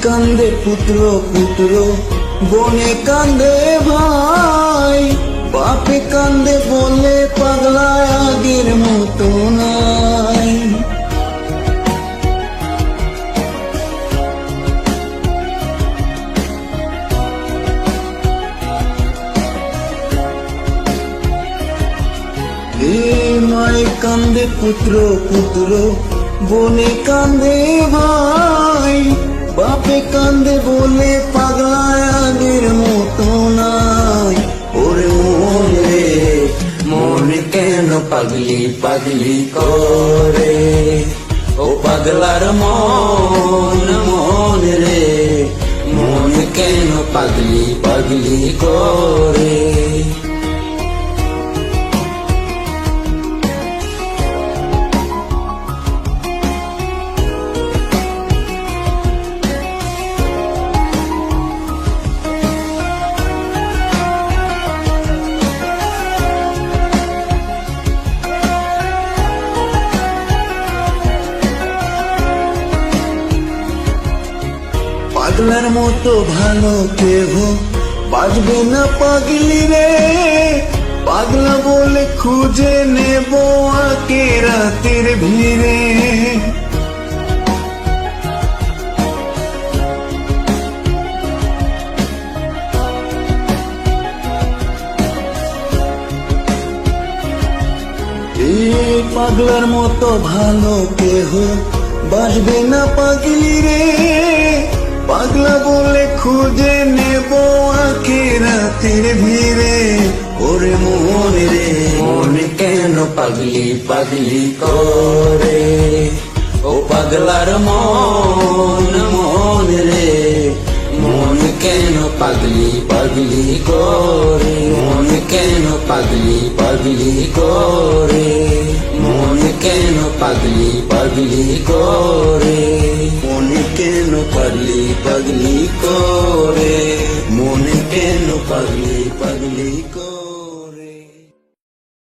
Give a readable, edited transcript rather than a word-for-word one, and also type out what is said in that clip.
কান্দে পুত্র পুত্র, বনে কান্দে ভাই, বাপে কান্দে বলে পাগলা আগের মতো নাই। মায়ে কান্দে পুত্র পুত্র, বনে কান্দে ভাই, বাপে কান্দে বলে পাগলা আগের মতো নাই। ওরে মন রে মন কেন পাগলি পাগলি করে, ও পাগলার মন মন রে মন কেন পাগলি পাগলি করে। পাগলার মতো ভালো কেহ বাজবে না পাগলি রে, পাগলা বলে খুঁজে নেব আকে রাতের ভিড়ে। এই পাগলার মতো ভালো কেহ বাজবে না পাগলি রে, পাগলা বলে খুঁজে নেব আখে রাতের ভিড়ে। ওরে মন রে মন কেন পাগলি পাগলি করে, ও পাগলার মন মন রে মন কেন পাগলি পাগলি করে, মন কেন পাগলি পাগলি করে, মন কেন পাগলি পাগলি করে, মন কেন পাগলি পাগলি করে, মন কেন পাগলি পাগলি করে।